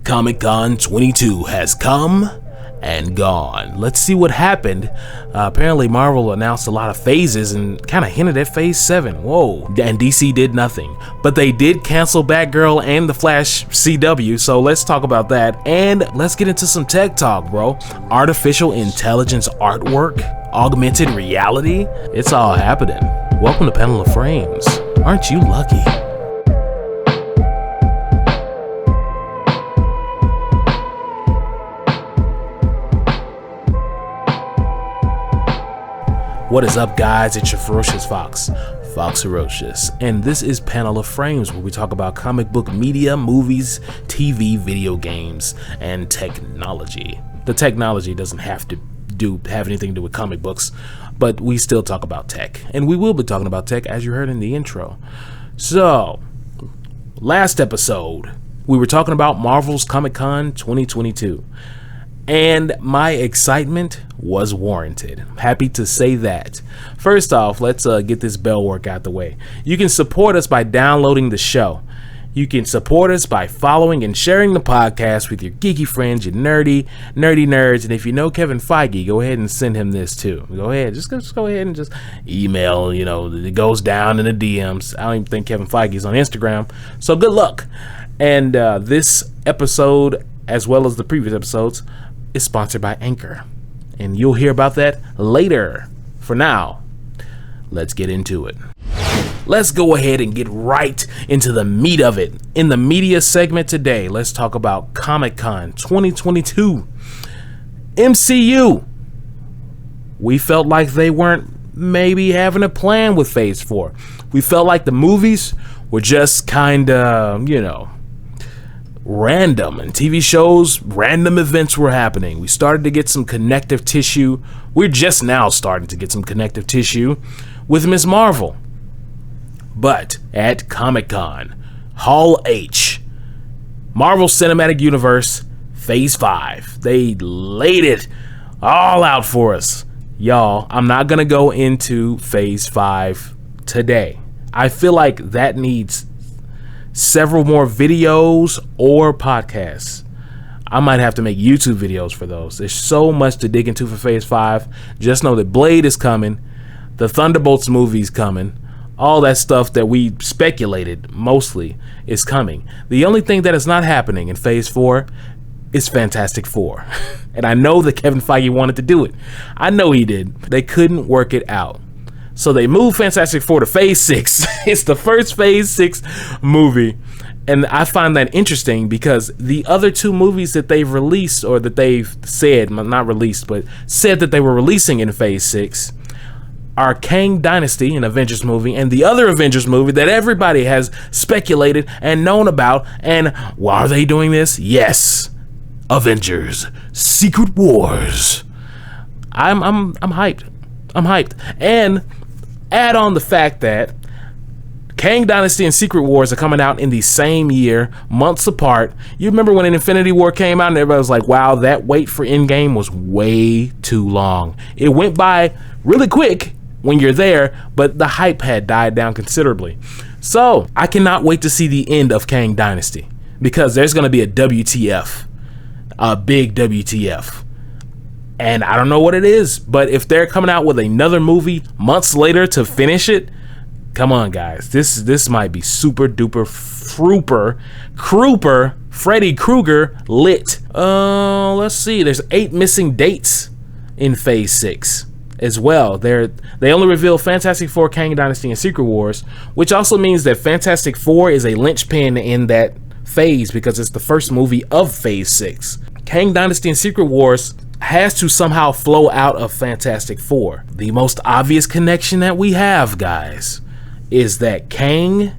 Comic-Con 22 has come and gone. Let's see what happened. Apparently Marvel announced a lot of phases and kind of hinted at phase 7. Whoa. And DC did nothing. But they did cancel Batgirl and the Flash CW, so let's talk about that. And let's get into some tech talk, bro. Artificial intelligence artwork, augmented reality, it's all happening. Welcome to Panel of Frames. Aren't you lucky? What is up, guys? It's your Ferocious Fox Ferocious, and this is Panel of Frames, where we talk about comic book media, movies, TV, video games, and technology. The technology doesn't have anything to do with comic books, but we still talk about tech, and we will be talking about tech, as you heard in the intro. So, last episode, we were talking about Marvel's Comic-Con 2022. And my excitement was warranted. Happy to say that. First off, let's get this bell work out the way. You can support us by downloading the show. You can support us by following and sharing the podcast with your geeky friends, your nerdy nerds. And if you know Kevin Feige, go ahead and send him this too. Go ahead, just go ahead and just email. You know, it goes down in the DMs. I don't even think Kevin Feige's on Instagram. So good luck. And this episode, as well as the previous episodes, is sponsored by Anchor, and you'll hear about that later. For now, let's get into it. Let's go ahead and get right into the meat of it. In the media segment today, let's talk about Comic-Con 2022. MCU. We felt like they weren't maybe having a plan with Phase 4. We felt like the movies were just kind of, random, and TV shows, random events were happening. We started to get some connective tissue. We're just now starting to get some connective tissue with Ms. Marvel. But at Comic-Con, Hall H, Marvel Cinematic Universe Phase 5, they laid it all out for us. Y'all, I'm not gonna go into Phase 5 today. I feel like that needs several more videos or podcasts. I might have to make YouTube videos for those. There's so much to dig into for Phase 5. Just know that Blade is coming, the Thunderbolts movie's coming, all that stuff that we speculated mostly is coming. The only thing that is not happening in Phase 4 is Fantastic Four. And I know that Kevin Feige wanted to do it. I know he did. They couldn't work it out. So they moved Fantastic Four to Phase 6. It's the first Phase 6 movie. And I find that interesting because the other two movies that they've released, or that they've said, not released, but said that they were releasing in Phase 6, are Kang Dynasty, an Avengers movie, and the other Avengers movie that everybody has speculated and known about. And why are they doing this? Yes, Avengers Secret Wars. I'm hyped. I'm hyped. And add on the fact that Kang Dynasty and Secret Wars are coming out in the same year, months apart. You remember when Infinity War came out and everybody was like, wow, that wait for Endgame was way too long. It went by really quick when you're there, but the hype had died down considerably. So I cannot wait to see the end of Kang Dynasty, because there's going to be a WTF, a big WTF. And I don't know what it is, but if they're coming out with another movie months later to finish it, come on, guys. This might be super duper crooper Freddy Krueger lit. Let's see. There's 8 missing dates in Phase 6 as well. They only reveal Fantastic Four, Kang Dynasty, and Secret Wars, which also means that Fantastic Four is a linchpin in that phase because it's the first movie of Phase 6. Kang Dynasty and Secret Wars has to somehow flow out of Fantastic Four. The most obvious connection that we have, guys, is that Kang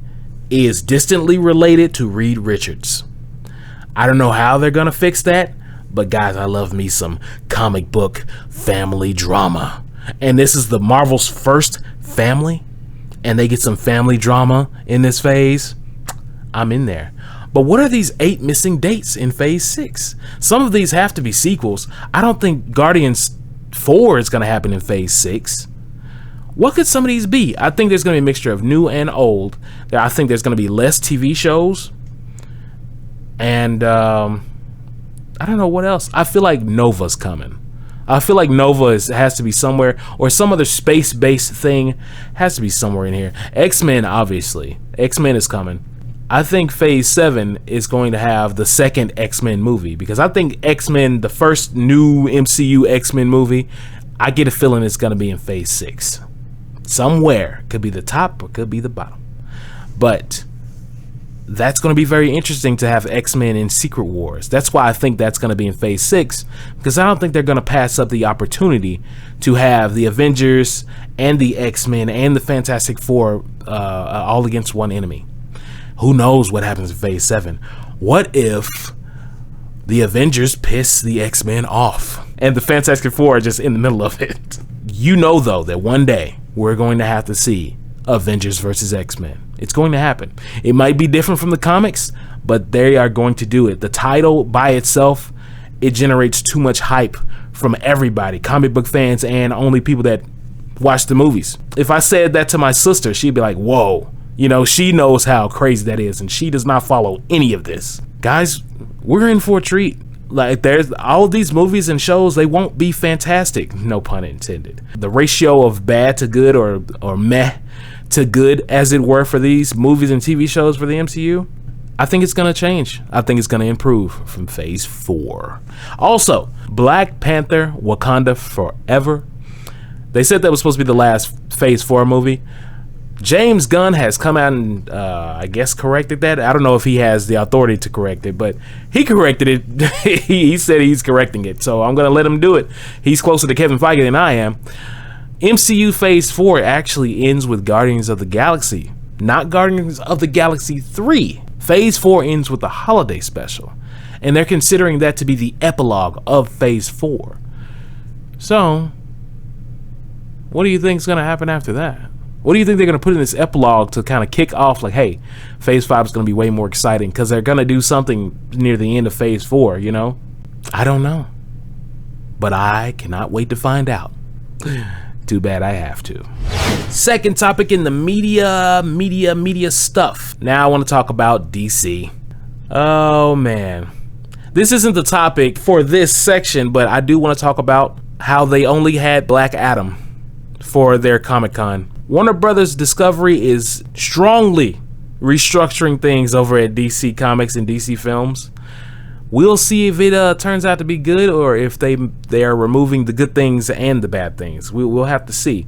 is distantly related to Reed Richards. I don't know how they're gonna fix that, but guys, I love me some comic book family drama. And this is the Marvel's first family, and they get some family drama in this phase. I'm in there. But what are these 8 missing dates in Phase 6? Some of these have to be sequels. I don't think Guardians 4 is going to happen in Phase 6. What could some of these be? I think there's going to be a mixture of new and old. I think there's going to be less TV shows. And I don't know what else. I feel like Nova's coming. I feel like Nova has to be somewhere, or some other space-based thing has to be somewhere in here. X-Men, obviously. X-Men is coming. I think Phase 7 is going to have the second X-Men movie, because I think X-Men, the first new MCU X-Men movie, I get a feeling it's going to be in Phase 6. Somewhere. Could be the top or could be the bottom. But that's going to be very interesting to have X-Men in Secret Wars. That's why I think that's going to be in Phase 6, because I don't think they're going to pass up the opportunity to have the Avengers and the X-Men and the Fantastic Four all against one enemy. Who knows what happens in Phase 7? What if the Avengers piss the X-Men off and the Fantastic Four are just in the middle of it? You know, though, that one day we're going to have to see Avengers versus X-Men. It's going to happen. It might be different from the comics, but they are going to do it. The title by itself, it generates too much hype from everybody, comic book fans and only people that watch the movies. If I said that to my sister, she'd be like, whoa. You know, she knows how crazy that is, and she does not follow any of this. Guys, we're in for a treat. Like, there's all of these movies and shows, they won't be fantastic, no pun intended. The ratio of bad to good, or meh to good, as it were, for these movies and TV shows for the MCU, I think it's going to change. I think it's going to improve from Phase 4. Also, Black Panther Wakanda Forever. They said that was supposed to be the last Phase 4 movie. James Gunn has come out and I guess corrected that. I don't know if he has the authority to correct it, but he corrected it. He said he's correcting it, so I'm going to let him do it. He's closer to Kevin Feige than I am. MCU Phase 4 actually ends with Guardians of the Galaxy, not Guardians of the Galaxy 3. Phase 4 ends with the holiday special, and they're considering that to be the epilogue of Phase 4. So, what do you think is going to happen after that? What do you think they're going to put in this epilogue to kind of kick off, like, hey, Phase 5 is going to be way more exciting, because they're going to do something near the end of Phase 4, you know? I don't know. But I cannot wait to find out. Too bad I have to. Second topic in the media stuff. Now I want to talk about DC. Oh, man. This isn't the topic for this section, but I do want to talk about how they only had Black Adam for their Comic-Con. Warner Brothers Discovery is strongly restructuring things over at DC Comics and DC Films. We'll see if it turns out to be good, or if they are removing the good things and the bad things. We'll have to see.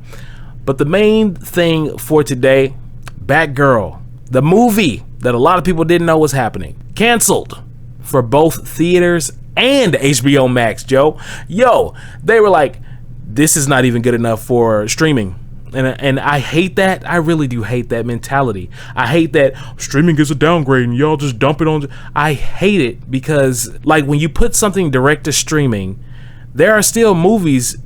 But the main thing for today, Batgirl, the movie that a lot of people didn't know was happening, canceled for both theaters and HBO Max, Joe. Yo, they were like, this is not even good enough for streaming. And I hate that. I really do hate that mentality. I hate that streaming is a downgrade and y'all just dump it on. I hate it, because like when you put something direct to streaming, there are still movies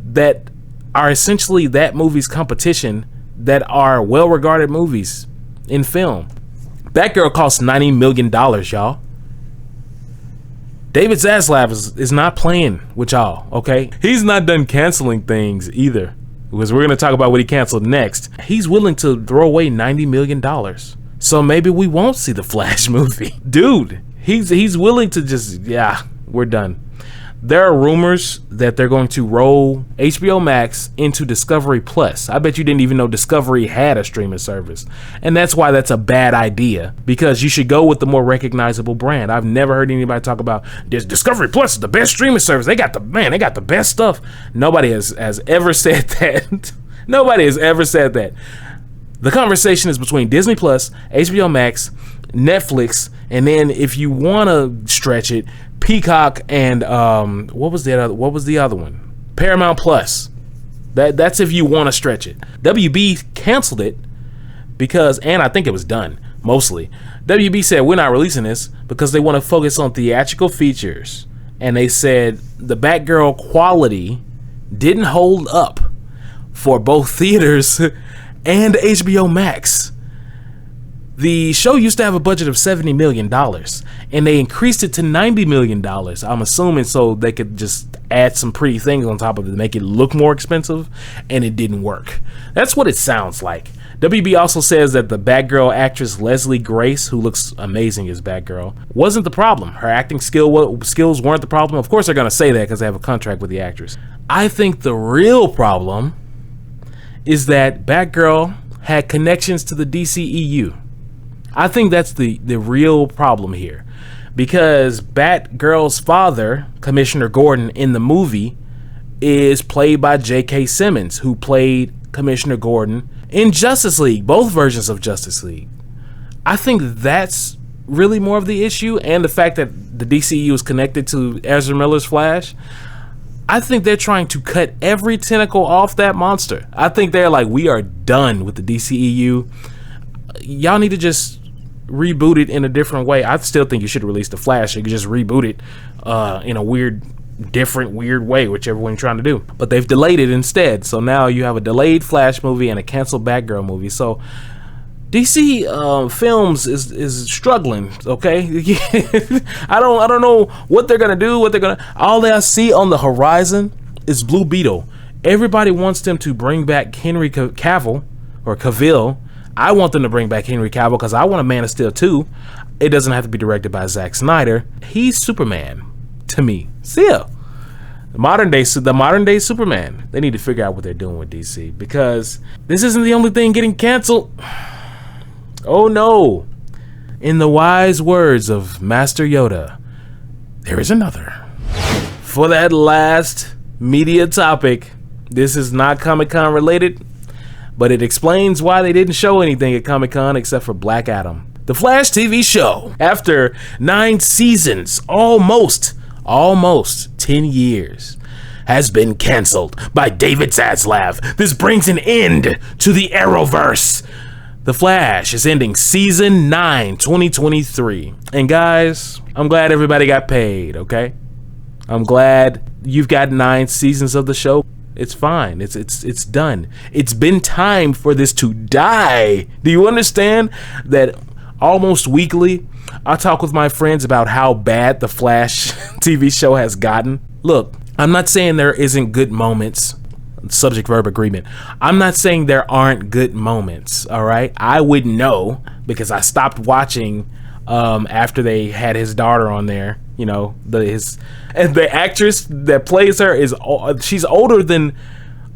that are essentially that movie's competition that are well-regarded movies in film. Batgirl costs $90 million, y'all. David Zaslav is not playing with y'all, okay? He's not done canceling things either, because we're going to talk about what he canceled next. He's willing to throw away $90 million. So maybe we won't see the Flash movie. Dude, he's willing to just, yeah, we're done. There are rumors that they're going to roll HBO Max into Discovery Plus. I bet you didn't even know Discovery had a streaming service. And that's why that's a bad idea, because you should go with the more recognizable brand. I've never heard anybody talk about this Discovery Plus is the best streaming service. They got the best stuff. Nobody has ever said that. Nobody has ever said that. The conversation is between Disney Plus, HBO Max, Netflix, and then if you want to stretch it, Peacock and what was the other one? Paramount Plus. That's if you want to stretch it. WB canceled it because, and I think it was done mostly. WB said we're not releasing this because they want to focus on theatrical features, and they said the Batgirl quality didn't hold up for both theaters and HBO Max. The show used to have a budget of $70 million, and they increased it to $90 million. I'm assuming so they could just add some pretty things on top of it to make it look more expensive, and it didn't work. That's what it sounds like. WB also says that the Batgirl actress Leslie Grace, who looks amazing as Batgirl, wasn't the problem. Her acting skills weren't the problem. Of course they're going to say that because they have a contract with the actress. I think the real problem is that Batgirl had connections to the DCEU. I think that's the real problem here. Because Batgirl's father, Commissioner Gordon, in the movie is played by J.K. Simmons, who played Commissioner Gordon in Justice League, both versions of Justice League. I think that's really more of the issue, and the fact that the DCEU is connected to Ezra Miller's Flash. I think they're trying to cut every tentacle off that monster. I think they're like, we are done with the DCEU. Y'all need to just reboot it in a different way. I still think you should release the Flash. You could just reboot it in a weird way, whichever one you're trying to do. But they've delayed it instead. So now you have a delayed Flash movie and a canceled Batgirl movie. So DC Films is struggling. Okay, I don't know what they're gonna do. All I see on the horizon is Blue Beetle. Everybody wants them to bring back Henry Cavill or Cavill. I want them to bring back Henry Cavill because I want a Man of Steel 2. It doesn't have to be directed by Zack Snyder. He's Superman to me. Still, the modern day Superman. They need to figure out what they're doing with DC, because this isn't the only thing getting canceled. Oh no. In the wise words of Master Yoda, there is another. For that last media topic, this is not Comic-Con related, but it explains why they didn't show anything at Comic-Con except for Black Adam. The Flash TV show, after 9 seasons, almost 10 years, has been canceled by David Zaslav. This brings an end to the Arrowverse. The Flash is ending season 9, 2023. And guys, I'm glad everybody got paid, okay? I'm glad you've got 9 seasons of the show. It's fine. It's done. It's been time for this to die. Do you understand that almost weekly I talk with my friends about how bad the Flash TV show has gotten? Look, I'm not saying there isn't good moments. Subject verb agreement. I'm not saying there aren't good moments, all right? I wouldn't know because I stopped watching after they had his daughter on there. You know, the actress that plays her she's older than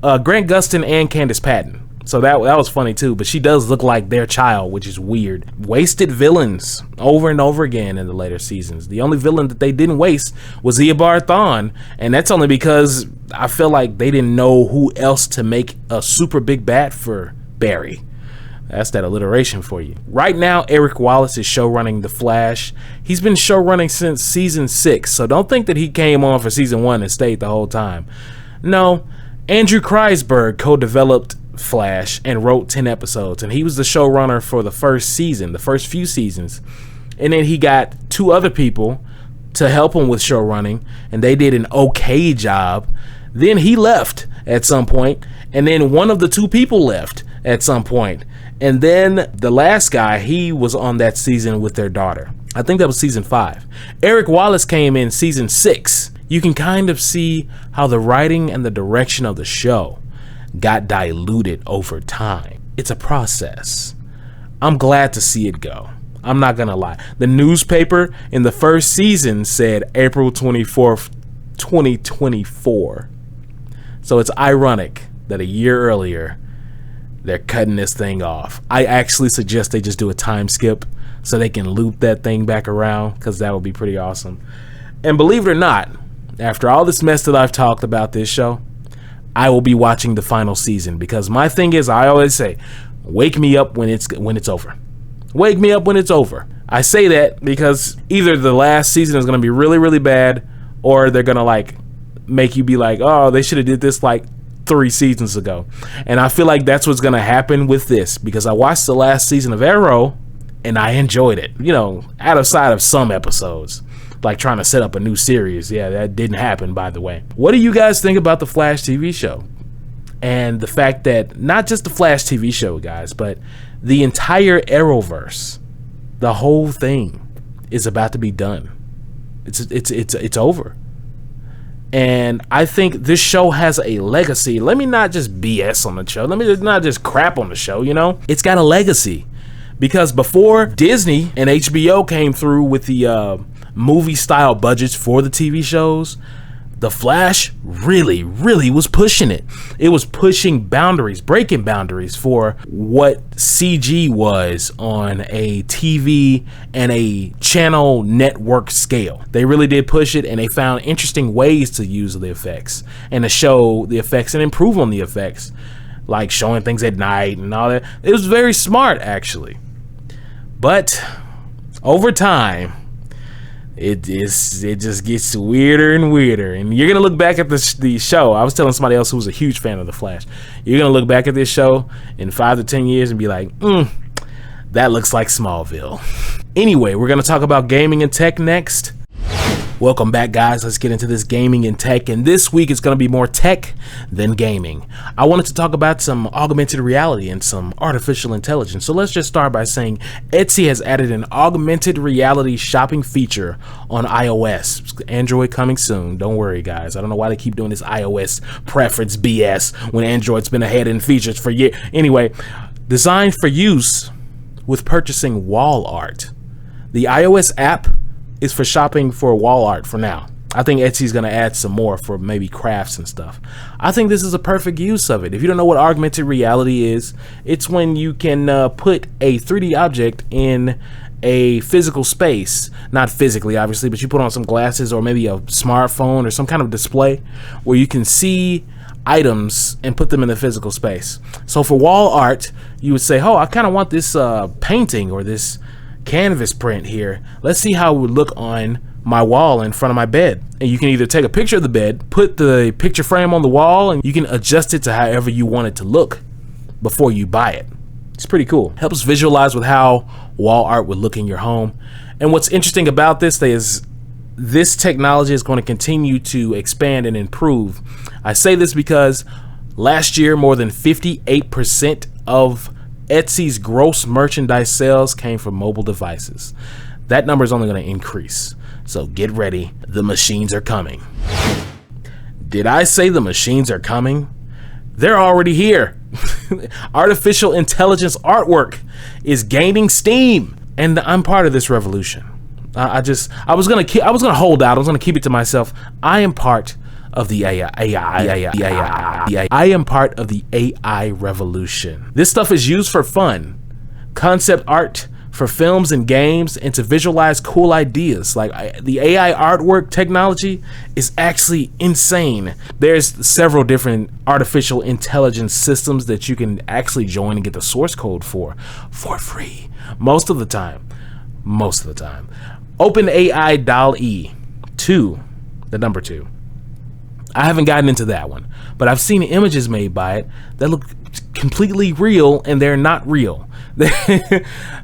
Grant Gustin and Candace Patton. So that was funny too, but she does look like their child, which is weird. Wasted villains over and over again in the later seasons. The only villain that they didn't waste was Eobard Thawne, and that's only because I feel like they didn't know who else to make a super big bat for Barry. That's that alliteration for you. Right now, Eric Wallace is showrunning The Flash. He's been showrunning since season 6, so don't think that he came on for season 1 and stayed the whole time. No, Andrew Kreisberg co-developed Flash and wrote 10 episodes, and he was the showrunner for the first season, the first few seasons. And then he got 2 other people to help him with showrunning, and they did an okay job. Then he left at some point, and then one of the 2 people left at some point. And then the last guy, he was on that season with their daughter. I think that was season 5. Eric Wallace came in season 6. You can kind of see how the writing and the direction of the show got diluted over time. It's a process. I'm glad to see it go. I'm not gonna lie. The newspaper in the first season said April 24th, 2024. So it's ironic that a year earlier they're cutting this thing off. I actually suggest they just do a time skip so they can loop that thing back around, because that would be pretty awesome. And believe it or not, after all this mess that I've talked about this show, I will be watching the final season, because my thing is, I always say, wake me up when it's over. Wake me up when it's over. I say that because either the last season is going to be really, really bad, or they're going to like make you be like, oh, they should have did this like 3 seasons ago. And I feel like that's what's going to happen with this, because I watched the last season of Arrow and I enjoyed it, you know, outside of some episodes, like trying to set up a new series. Yeah, that didn't happen, by the way. What do you guys think about the Flash TV show? And the fact that not just the Flash TV show, guys, but the entire Arrowverse, the whole thing is about to be done. It's over. And I think this show has a legacy. Let me not just BS on the show. Let me not just crap on the show, you know? It's got a legacy. Because before Disney and HBO came through with the movie style budgets for the TV shows, The Flash really was pushing it. It was pushing boundaries, breaking boundaries for what CG was on a TV and a channel network scale. They really did push it, and they found interesting ways to use the effects and to show the effects and improve on the effects, like showing things at night and all that. It was very smart, actually. But over time, it just gets weirder and weirder, and you're gonna look back at the show. I was telling somebody else who was a huge fan of The Flash, you're gonna look back at this show in 5 to 10 years and be like, that looks like Smallville. Anyway, we're gonna talk about gaming and tech next. Welcome back, guys. Let's get into this gaming and tech, and this week it's going to be more tech than gaming. I wanted to talk about some augmented reality and some artificial intelligence. So let's just start by saying Etsy has added an augmented reality shopping feature on iOS. Android coming soon. Don't worry, guys. I don't know why they keep doing this iOS preference BS when Android's been ahead in features for years. Anyway, designed for use with purchasing wall art. The iOS app is for shopping for wall art for now. I think Etsy's going to add some more for maybe crafts and stuff. I think this is a perfect use of it. If you don't know what augmented reality is, it's when you can put a 3D object in a physical space, not physically obviously, but you put on some glasses or maybe a smartphone or some kind of display where you can see items and put them in the physical space. So for wall art, you would say, oh, I kind of want this painting or this canvas print here. Let's see how it would look on my wall in front of my bed. And you can either take a picture of the bed, put the picture frame on the wall, and you can adjust it to however you want it to look before you buy it. It's pretty cool. Helps visualize with how wall art would look in your home. And what's interesting about this is this technology is going to continue to expand and improve. I say this because last year more than 58% of Etsy's gross merchandise sales came from mobile devices. That number is only going to increase. So get ready. The machines are coming. Did I say the machines are coming? They're already here. Artificial intelligence artwork is gaining steam, and I'm part of this revolution. I was gonna hold out. I was gonna keep it to myself. I am part of the AI. I am part of the AI revolution. This stuff is used for fun, concept art for films and games, and to visualize cool ideas. Like the AI artwork technology is actually insane. There's several different artificial intelligence systems that you can actually join and get the source code for free most of the time. OpenAI DALL-E 2, the number 2. I haven't gotten into that one, but I've seen images made by it that look completely real, and they're not real.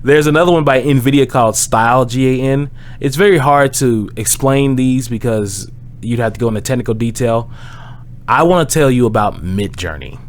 There's another one by NVIDIA called Style, GAN. It's very hard to explain these because you'd have to go into technical detail. I want to tell you about MidJourney.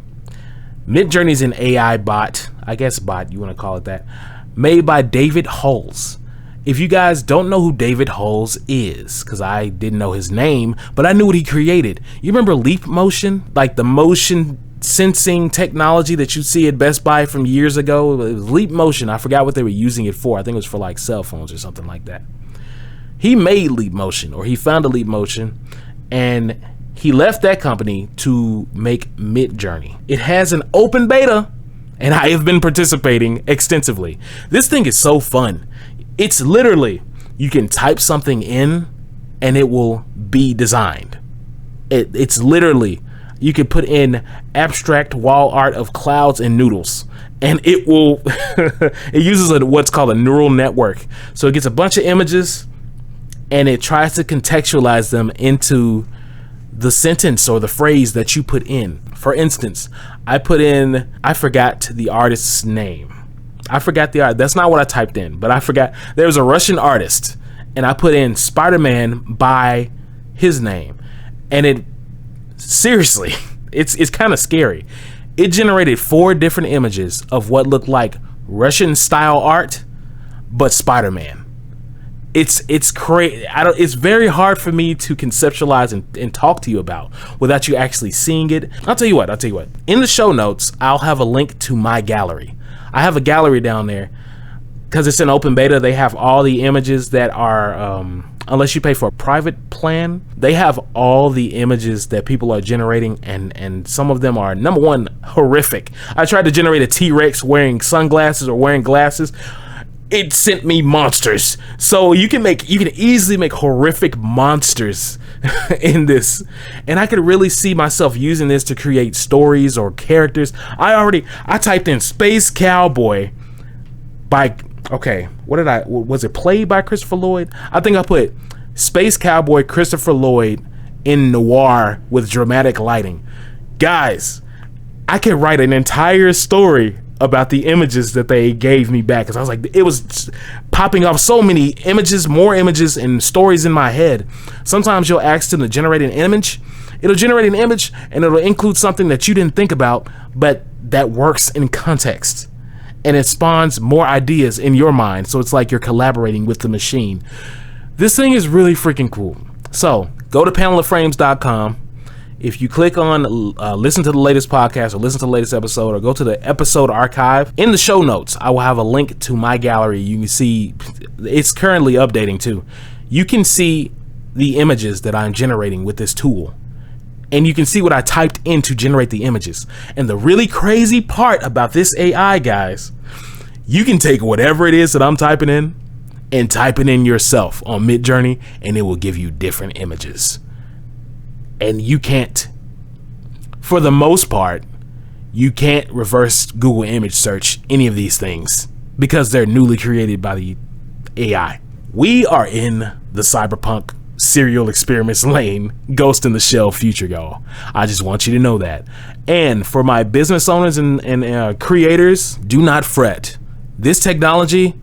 MidJourney is an AI bot, I guess bot, you want to call it that, made by David Hulse. If you guys don't know who David Hulse is, because I didn't know his name, but I knew what he created. You remember Leap Motion? Like the motion sensing technology that you see at Best Buy from years ago? It was Leap Motion. I forgot what they were using it for. I think it was for like cell phones or something like that. He made Leap Motion, or he founded Leap Motion, and he left that company to make MidJourney. It has an open beta, and I have been participating extensively. This thing is so fun. It's literally, you can type something in and it will be designed. It's literally, you can put in abstract wall art of clouds and noodles, and it will, it uses what's called a neural network. So it gets a bunch of images and it tries to contextualize them into the sentence or the phrase that you put in. For instance, I forgot the artist's name. I forgot the art. That's not what I typed in, but I forgot. There was a Russian artist, and I put in Spider-Man by his name, and it seriously, it's kind of scary. It generated 4 different images of what looked like Russian style art, but Spider-Man. It's crazy. It's very hard for me to conceptualize and talk to you about without you actually seeing it. I'll tell you what. In the show notes, I'll have a link to my gallery. I have a gallery down there because it's an open beta. They have all the images that are, unless you pay for a private plan, they have all the images that people are generating, and some of them are, number one, horrific. I tried to generate a T-Rex wearing sunglasses or wearing glasses. It sent me monsters. So you can easily make horrific monsters in this. And I could really see myself using this to create stories or characters. I typed in Space Cowboy by, was it played by Christopher Lloyd? I think I put Space Cowboy Christopher Lloyd in noir with dramatic lighting. Guys, I could write an entire story about the images that they gave me back, because I was like, it was popping off so many images, more images and stories in my head. Sometimes you'll ask them to generate an image. It'll generate an image and it'll include something that you didn't think about, but that works in context, and it spawns more ideas in your mind. So it's like you're collaborating with the machine. This thing is really freaking cool. So go to paneloframes.com. If you click on listen to the latest podcast or listen to the latest episode or go to the episode archive, in the show notes, I will have a link to my gallery. You can see it's currently updating too. You can see the images that I'm generating with this tool. And you can see what I typed in to generate the images. And the really crazy part about this AI, guys, you can take whatever it is that I'm typing in and type it in yourself on MidJourney, and it will give you different images. And you can't, for the most part, you can't reverse Google image search any of these things because they're newly created by the AI. We are in the cyberpunk serial experiments lane, Ghost in the Shell future, y'all. I just want you to know that. And for my business owners and creators, do not fret. This technology,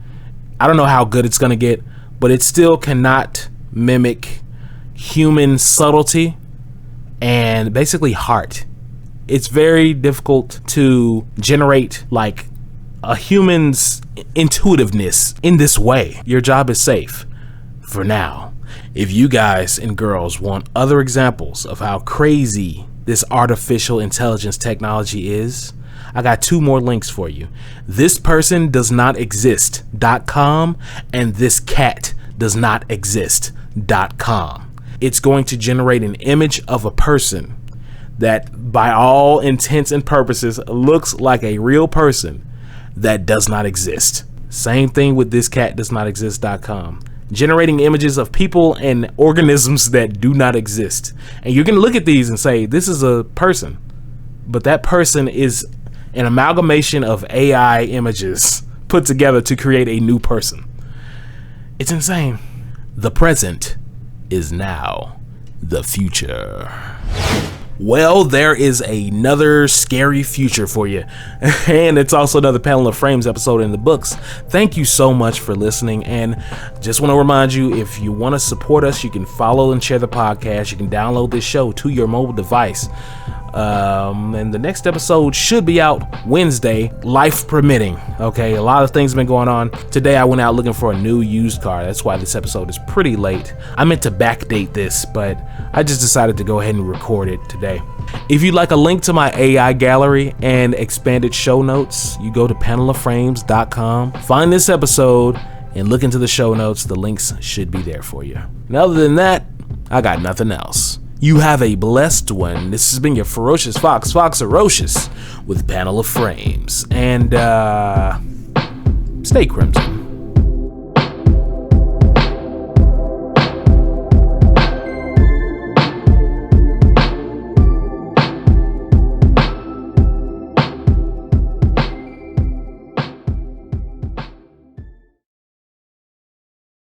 I don't know how good it's gonna get, but it still cannot mimic human subtlety and basically heart. It's very difficult to generate like a human's intuitiveness in this way. Your job is safe for now. If you guys and girls want other examples of how crazy this artificial intelligence technology is, I got 2 more links for you. thispersondoesnotexist.com and thiscatdoesnotexist.com. It's going to generate an image of a person that by all intents and purposes looks like a real person that does not exist. Same thing with thiscatdoesnotexist.com. Generating images of people and organisms that do not exist. And you can look at these and say, this is a person, but that person is an amalgamation of AI images put together to create a new person. It's insane. The present is now the future. Well, there is another scary future for you, and it's also another Panel of Frames episode in the books. Thank you so much for listening, and just want to remind you, if you want to support us, you can follow and share the podcast. You can download this show to your mobile device. And the next episode should be out Wednesday, life permitting. Okay, a lot of things have been going on. Today I went out looking for a new used car. That's why this episode is pretty late. I meant to backdate this, but I just decided to go ahead and record it today. If you'd like a link to my AI gallery and expanded show notes, you go to paneloframes.com, find this episode, and look into the show notes. The links should be there for you. And other than that, I got nothing else. You have a blessed one. This has been your Ferocious Fox, Foxerocious, with Panel of Frames. And stay crimson.